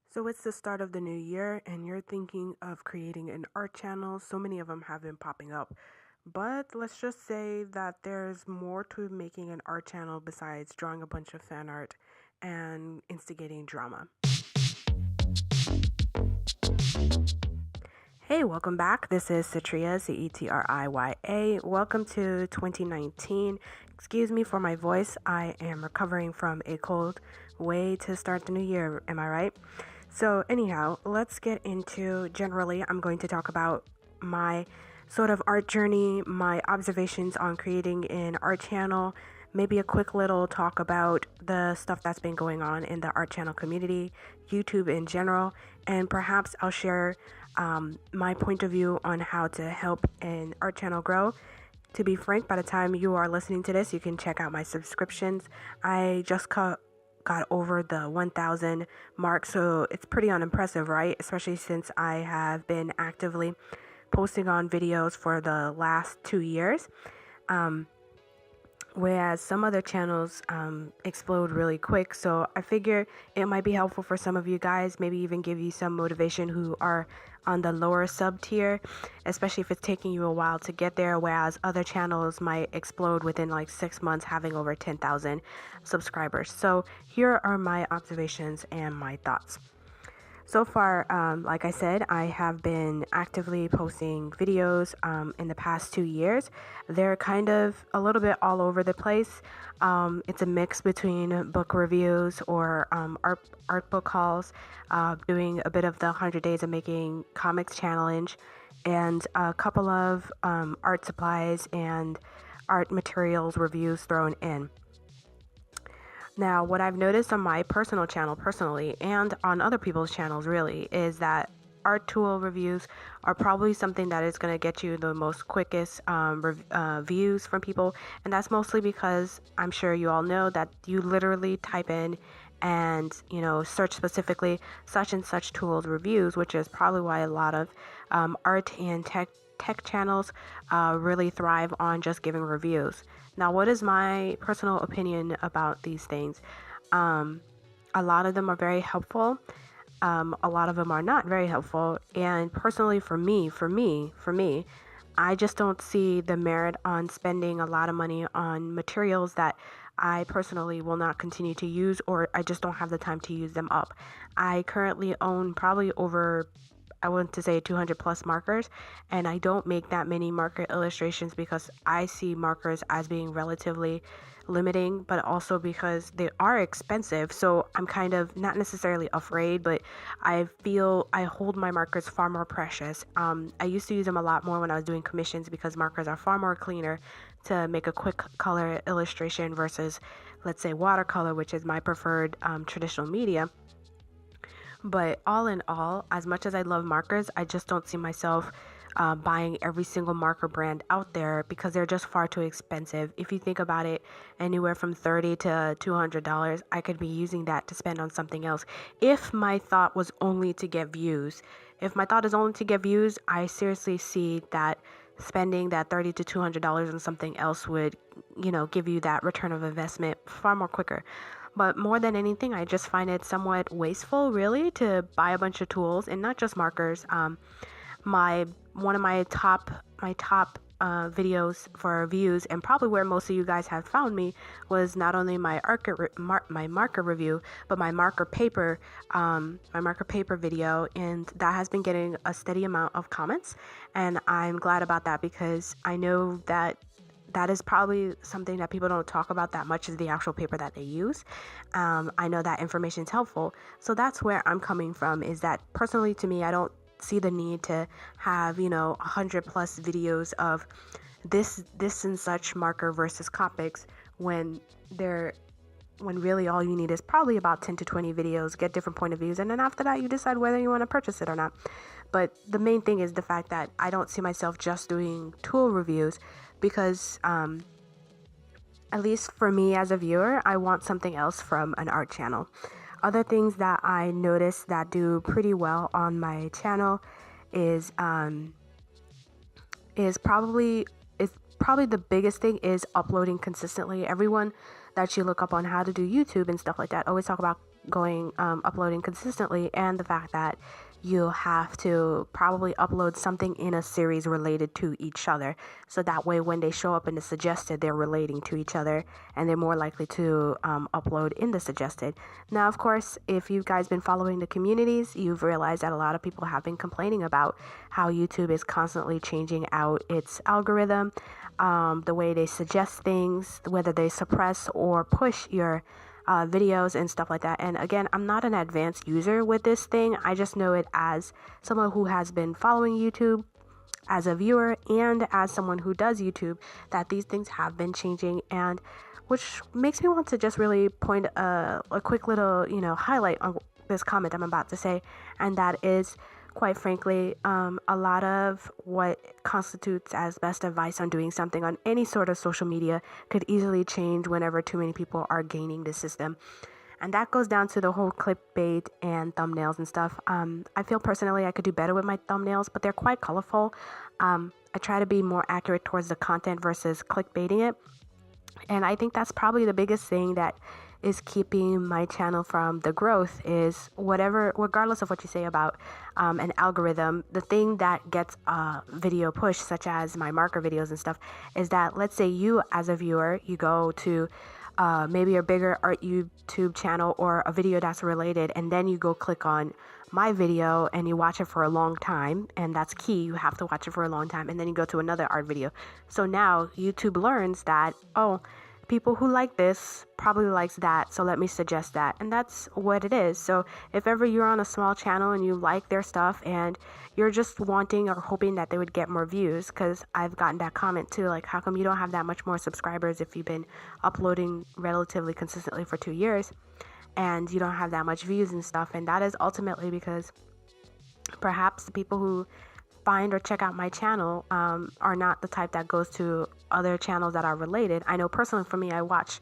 So it's the start of the new year and you're thinking of creating an art channel. So many of them have been popping up. But let's just say that there's more to making an art channel besides drawing a bunch of fan art and instigating drama. Hey, welcome back. This is Cetriya, Cetriya. Welcome to 2019. Excuse me for my voice. I am recovering from a cold. Way to start the new year, am I right? So anyhow, let's get into, generally, I'm going to talk about my sort of art journey, my observations on creating an art channel, maybe a quick little talk about the stuff that's been going on in the art channel community, YouTube in general, and perhaps I'll share my point of view on how to help an art channel grow. To be frank, by the time you are listening to this, you can check out my subscriptions. I just got over the 1,000 mark, so it's pretty unimpressive, right? Especially since I have been actively posting on videos for the last 2 years. Whereas some other channels explode really quick. So I figure it might be helpful for some of you guys, maybe even give you some motivation who are on the lower sub tier, especially if it's taking you a while to get there, whereas other channels might explode within like 6 months having over 10,000 subscribers. So here are my observations and my thoughts. So far, like I said, I have been actively posting videos in the past 2 years. They're kind of a little bit all over the place. It's a mix between book reviews or art book hauls, doing a bit of the 100 Days of Making Comics Challenge, and a couple of art supplies and art materials reviews thrown in. Now, what I've noticed on my personal channel personally and on other people's channels really is that art tool reviews are probably something that is going to get you the most quickest views from people. And that's mostly because I'm sure you all know that you literally type in and, search specifically such and such tools reviews, which is probably why a lot of art and tech channels really thrive on just giving reviews. Now, what is my personal opinion about these things? A lot of them are very helpful. A lot of them are not very helpful. And personally, for me, I just don't see the merit on spending a lot of money on materials that I personally will not continue to use, or I just don't have the time to use them up. I currently own probably over, I want to say 200 plus markers, and I don't make that many marker illustrations because I see markers as being relatively limiting, but also because they are expensive. So I'm kind of not necessarily afraid, but I feel I hold my markers far more precious. I used to use them a lot more when I was doing commissions because markers are far more cleaner to make a quick color illustration versus, let's say, watercolor, which is my preferred traditional media. But all in all, as much as I love markers, I just don't see myself buying every single marker brand out there because they're just far too expensive. If you think about it, anywhere from $30 to $200, I could be using that to spend on something else. If my thought was only to get views, I seriously see that spending that $30 to $200 on something else would, give you that return of investment far more quicker. But more than anything, I just find it somewhat wasteful, really, to buy a bunch of tools and not just markers. One of my top videos for views, and probably where most of you guys have found me, was not only my marker review, but my marker paper video, and that has been getting a steady amount of comments, and I'm glad about that because I know that is probably something that people don't talk about that much, is the actual paper that they use. I know that information is helpful. So that's where I'm coming from, is that personally to me, I don't see the need to have, 100 plus videos of this and such marker versus Copics when really all you need is probably about 10 to 20 videos, get different point of views, and then after that you decide whether you want to purchase it or not. But the main thing is the fact that I don't see myself just doing tool reviews because at least for me as a viewer, I want something else from an art channel. Other things that I notice that do pretty well on my channel is probably the biggest thing is uploading consistently. Everyone that you look up on how to do YouTube and stuff like that always talk about uploading consistently, and the fact that you have to probably upload something in a series related to each other. So that way, when they show up in the suggested, they're relating to each other and they're more likely to upload in the suggested. Now, of course, if you guys been following the communities, you've realized that a lot of people have been complaining about how YouTube is constantly changing out its algorithm, the way they suggest things, whether they suppress or push your videos and stuff like that. And again, I'm not an advanced user with this thing. I just know it as someone who has been following YouTube as a viewer and as someone who does YouTube, that these things have been changing, and which makes me want to just really point a quick little, highlight on this comment I'm about to say. And that is, quite frankly, a lot of what constitutes as best advice on doing something on any sort of social media could easily change whenever too many people are gaining the system. And that goes down to the whole clickbait and thumbnails and stuff. I feel personally I could do better with my thumbnails, but they're quite colorful. I try to be more accurate towards the content versus clickbaiting it. And I think that's probably the biggest thing that is keeping my channel from the growth is regardless of what you say about an algorithm, the thing that gets a video push, such as my marker videos and stuff, is that, let's say you as a viewer, you go to maybe a bigger art YouTube channel or a video that's related, and then you go click on my video and you watch it for a long time, and that's key, you have to watch it for a long time, and then you go to another art video. So now YouTube learns that, people who like this probably likes that, so let me suggest that. And that's what it is. So if ever you're on a small channel and you like their stuff and you're just wanting or hoping that they would get more views, because I've gotten that comment too, like, how come you don't have that much more subscribers if you've been uploading relatively consistently for 2 years and you don't have that much views and stuff? And that is ultimately because perhaps the people who find or check out my channel are not the type that goes to other channels that are related. I know personally for me, I watch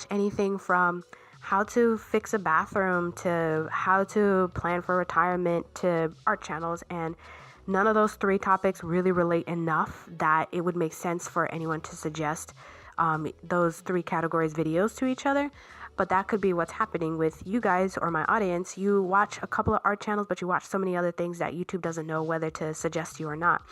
anything from how to fix a bathroom to how to plan for retirement to art channels, and none of those 3 topics really relate enough that it would make sense for anyone to suggest those 3 categories videos to each other. But that could be what's happening with you guys or my audience. You watch a couple of art channels, but you watch so many other things that YouTube doesn't know whether to suggest you or not.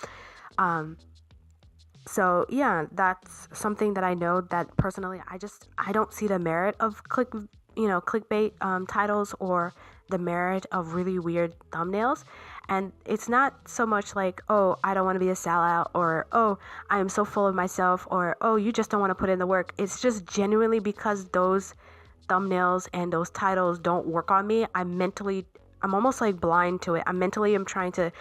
So yeah, that's something that I know that personally I don't see the merit of clickbait titles or the merit of really weird thumbnails. And it's not so much like, oh, I don't want to be a sellout, or, oh, I am so full of myself, or, oh, you just don't want to put in the work. It's just genuinely because those thumbnails and those titles don't work on me. I'm almost like blind to it. I mentally am trying to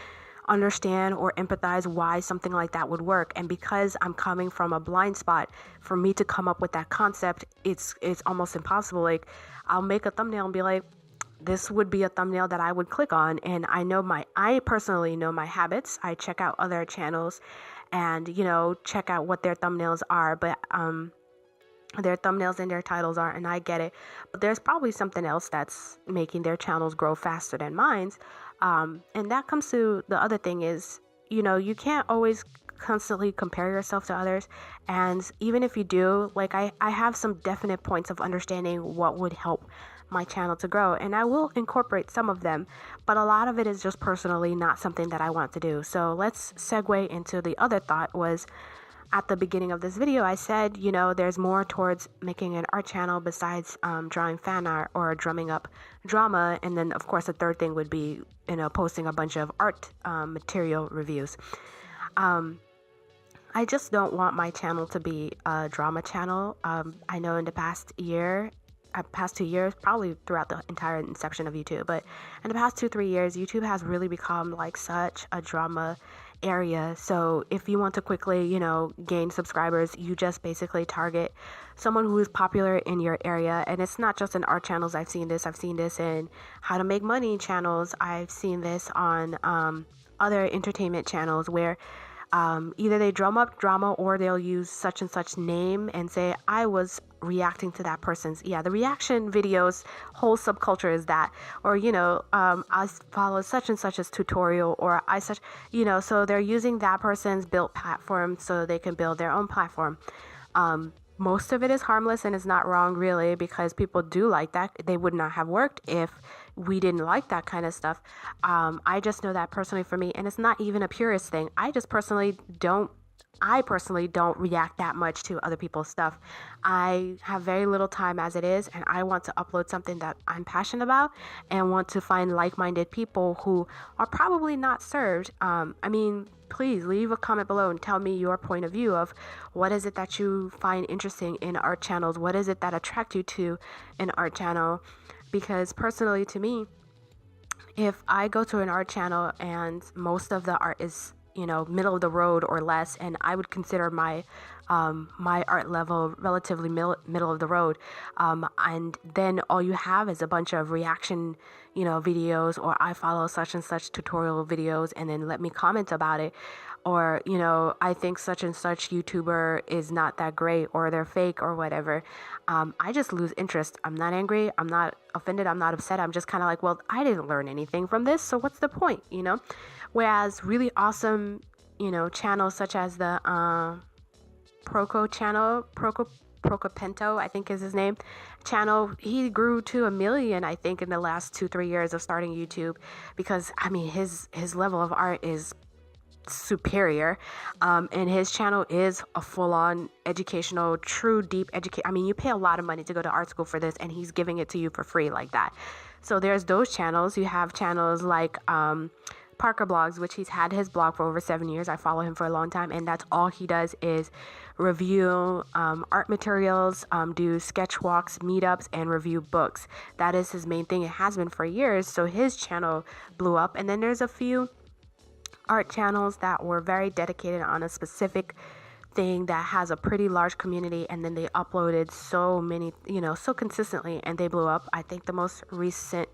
understand or empathize why something like that would work, and because I'm coming from a blind spot, for me to come up with that concept, it's almost impossible. Like, I'll make a thumbnail and be like, this would be a thumbnail that I would click on, and I personally know my habits. I check out other channels and check out what their thumbnails are, but their thumbnails and their titles are, and I get it, but there's probably something else that's making their channels grow faster than mine's. And that comes to the other thing is, you can't always constantly compare yourself to others. And even if you do, like, I have some definite points of understanding what would help my channel to grow, and I will incorporate some of them, but a lot of it is just personally not something that I want to do. So let's segue into the other thought. Was at the beginning of this video, I said, there's more towards making an art channel besides drawing fan art or drumming up drama. And then, of course, the third thing would be, posting a bunch of art material reviews. I just don't want my channel to be a drama channel. I know in the past 2 years, probably throughout the entire inception of YouTube, but in the past 2-3 years, YouTube has really become like such a drama area. So if you want to quickly, gain subscribers, you just basically target someone who is popular in your area. And it's not just in art channels. I've seen this in how to make money channels. I've seen this on other entertainment channels where either they drum up drama or they'll use such and such name and say, I was reacting to that person's, the reaction videos, whole subculture is that, or, I follow such and such as tutorial, or so they're using that person's built platform so they can build their own platform. most of it is harmless and it's not wrong really, because people do like that. They would not have worked if we didn't like that kind of stuff. I just know that personally for me, and it's not even a purist thing. I personally don't react that much to other people's stuff. I have very little time as it is, and I want to upload something that I'm passionate about and want to find like-minded people who are probably not served. I mean, please leave a comment below and tell me your point of view of what is it that you find interesting in art channels? What is it that attracts you to an art channel? Because personally to me, if I go to an art channel and most of the art is, middle of the road or less, and I would consider my art level relatively middle of the road, and then all you have is a bunch of reaction, videos, or I follow such and such tutorial videos, and then let me comment about it, or I think such and such YouTuber is not that great, or they're fake, or whatever. I just lose interest. I'm not angry, I'm not offended, I'm not upset. I'm just kind of like, well, I didn't learn anything from this, so what's the point? Whereas really awesome, channels such as the Proco channel, Procopento, I think is his name, channel, he grew to 1 million, I think, in the last 2-3 years of starting YouTube, because I mean his level of art is superior, and his channel is a full-on educational, true deep education. I mean, you pay a lot of money to go to art school for this, and he's giving it to you for free like that. So there's those channels. You have channels like Parker Blogs, which he's had his blog for over 7 years. I follow him for a long time, and that's all he does is review art materials, do sketch walks, meetups, and review books. That is his main thing. It has been for years, so his channel blew up. And then there's a few art channels that were very dedicated on a specific thing that has a pretty large community, and then they uploaded so many, so consistently, and they blew up. I think the most recent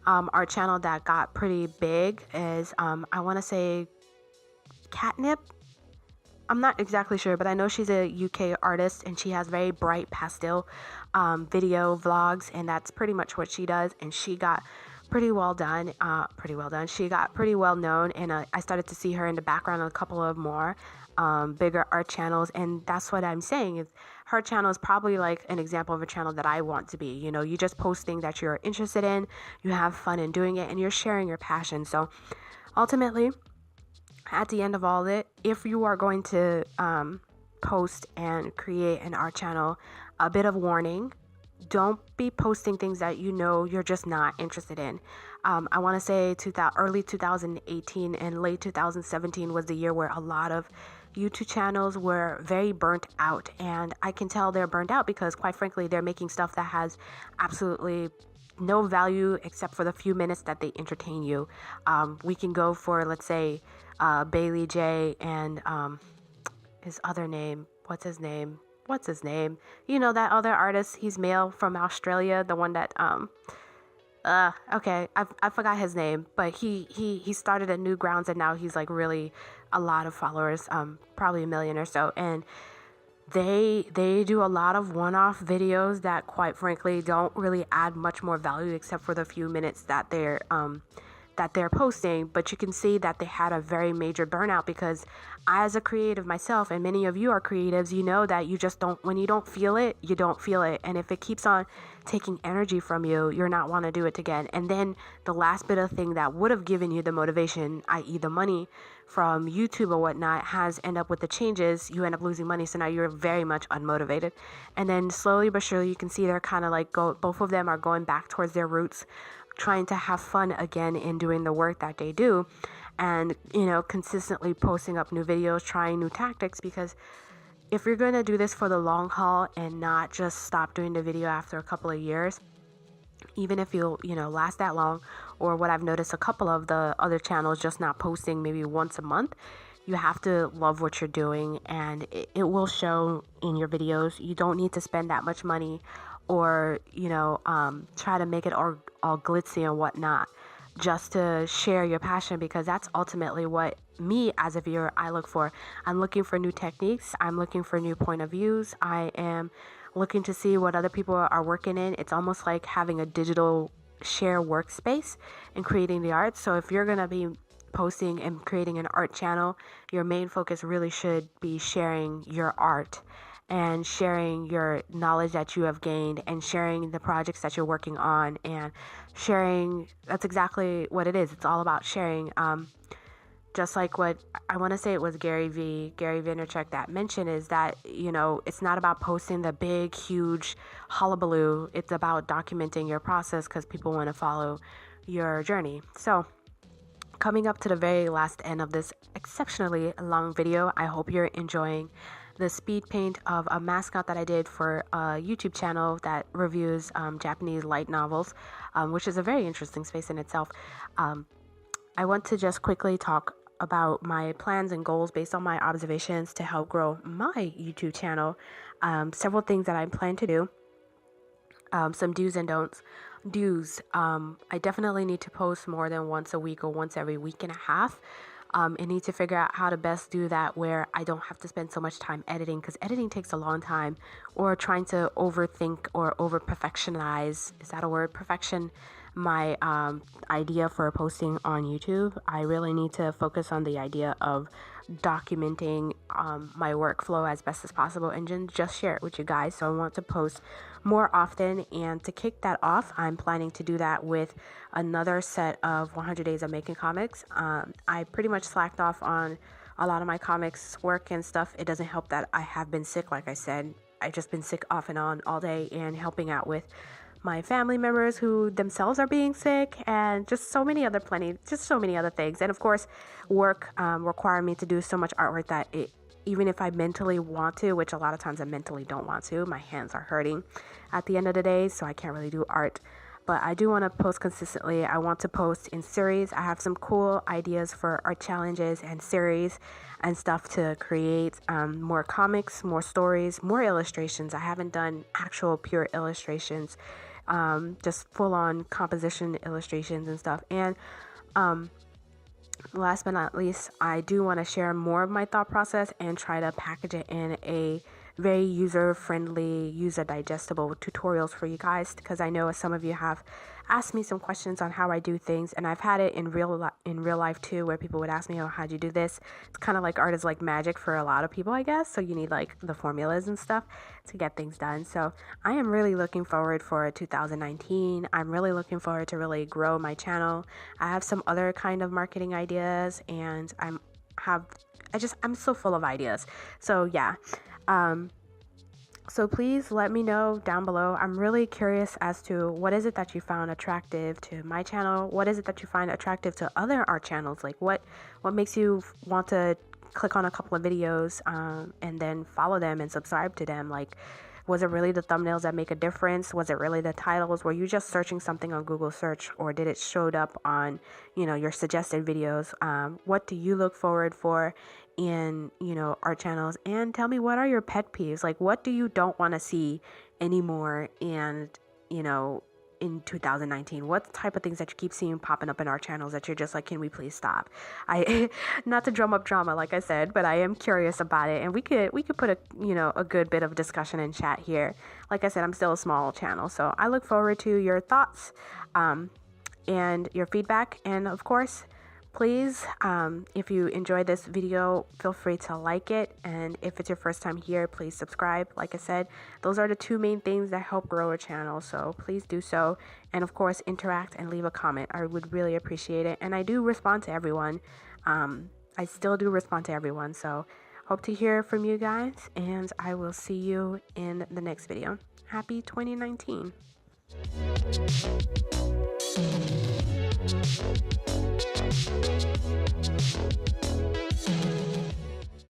art channel that got pretty big is I want to say Catnip. I'm not exactly sure, but I know she's a UK artist, and she has very bright pastel video vlogs, and that's pretty much what she does. And she got pretty well done. She got pretty well known, and I started to see her in the background on a couple of more bigger art channels. And that's what I'm saying is her channel is probably like an example of a channel that I want to be. You just post things that you're interested in, you have fun in doing it, and you're sharing your passion. So ultimately, at the end of all of it, if you are going to post and create an art channel, a bit of warning: don't be posting things that you're just not interested in. I want to say early 2018 and late 2017 was the year where a lot of YouTube channels were very burnt out, and I can tell they're burnt out because, quite frankly, they're making stuff that has absolutely no value except for the few minutes that they entertain you. We can go for, let's say, Bailey J and his other name. What's his name? That other artist, he's male, from Australia, the one that okay, I forgot his name, but he started at Newgrounds, and now he's like really a lot of followers, probably 1 million or so, and they do a lot of one-off videos that, quite frankly, don't really add much more value except for the few minutes that they're posting. But you can see that they had a very major burnout, because as a creative myself, and many of you are creatives, that you just don't, when you don't feel it, you don't feel it. And if it keeps on taking energy from you, you're not want to do it again. And then the last bit of thing that would have given you the motivation, i.e. the money from YouTube or whatnot, has end up with the changes. You end up losing money, so now you're very much unmotivated. And then slowly but surely, you can see they're kind of like both of them are going back towards their roots, trying to have fun again in doing the work that they do, and consistently posting up new videos, trying new tactics. Because if you're going to do this for the long haul and not just stop doing the video after a couple of years, even if you'll last that long, or what I've noticed a couple of the other channels just not posting maybe once a month, you have to love what you're doing, and it will show in your videos. You don't need to spend that much money, or try to make it all glitzy and whatnot, just to share your passion, because that's ultimately what me as a viewer I look for. I'm looking for new techniques, I'm looking for new point of views, I am looking to see what other people are working in. It's almost like having a digital share workspace and creating the art. So if you're going to be posting and creating an art channel, your main focus really should be sharing your art and sharing your knowledge that you have gained and sharing the projects that you're working on and sharing. That's exactly what it is. It's all about sharing. Just like what I want to say, it was Gary Vaynerchuk that mentioned, is that, it's not about posting the big, huge hullabaloo. It's about documenting your process because people want to follow your journey. So, coming up to the very last end of this exceptionally long video, I hope you're enjoying the speed paint of a mascot that I did for a YouTube channel that reviews Japanese light novels, which is a very interesting space in itself. I want to just quickly talk about my plans and goals based on my observations to help grow my YouTube channel. Several things that I plan to do, some do's and don'ts. Do's, I definitely need to post more than once a week or once every week and a half. And need to figure out how to best do that where I don't have to spend so much time editing, because editing takes a long time, or trying to overthink or over perfectionize. Is that a word? Perfection. My idea for posting on YouTube. I really need to focus on the idea of documenting my workflow as best as possible and then just share it with you guys. So I want to post more often, and to kick that off, I'm planning to do that with another set of 100 Days of Making Comics. I pretty much slacked off on a lot of my comics work and stuff. It doesn't help that I have been sick. Like I said, I've just been sick off and on all day and helping out with my family members who themselves are being sick, and just so many other things. And of course, work require me to do so much artwork that even if I mentally want to, which a lot of times I mentally don't want to, my hands are hurting at the end of the day, so I can't really do art. But I do want to post consistently. I want to post in series. I have some cool ideas for art challenges and series and stuff to create more comics, more stories, more illustrations. I haven't done actual pure illustrations, just full-on composition illustrations and stuff. And last but not least, I do want to share more of my thought process and try to package it in a very user-friendly, user-digestible tutorials for you guys, because I know some of you have asked me some questions on how I do things, and I've had it in real life too, where people would ask me, oh, how'd you do this? It's kind of like art is like magic for a lot of people, I guess, so you need like the formulas and stuff to get things done. So I am really looking forward for 2019. I'm really looking forward to really grow my channel. I have some other kind of marketing ideas, and I'm so full of ideas. So yeah. So please let me know down below. I'm really curious as to what is it that you found attractive to my channel? What is it that you find attractive to other art channels? Like what makes you want to click on a couple of videos and then follow them and subscribe to them? Like, was it really the thumbnails that make a difference? Was it really the titles? Were you just searching something on Google search, or did it showed up on, your suggested videos? What do you look forward for in, art channels? And tell me, what are your pet peeves? Like, what do you don't want to see anymore? And, in 2019, what type of things that you keep seeing popping up in our channels that you're just like, can we please stop? Not to drum up drama, like I said, but I am curious about it, and we could put a good bit of discussion and chat here. Like I said, I'm still a small channel, so I look forward to your thoughts and your feedback. And of course, please, if you enjoyed this video, feel free to like it. And if it's your first time here, please subscribe. Like I said, those are the two main things that help grow a channel. So please do so. And of course, interact and leave a comment. I would really appreciate it. And I do respond to everyone. I still do respond to everyone. So hope to hear from you guys. And I will see you in the next video. Happy 2019.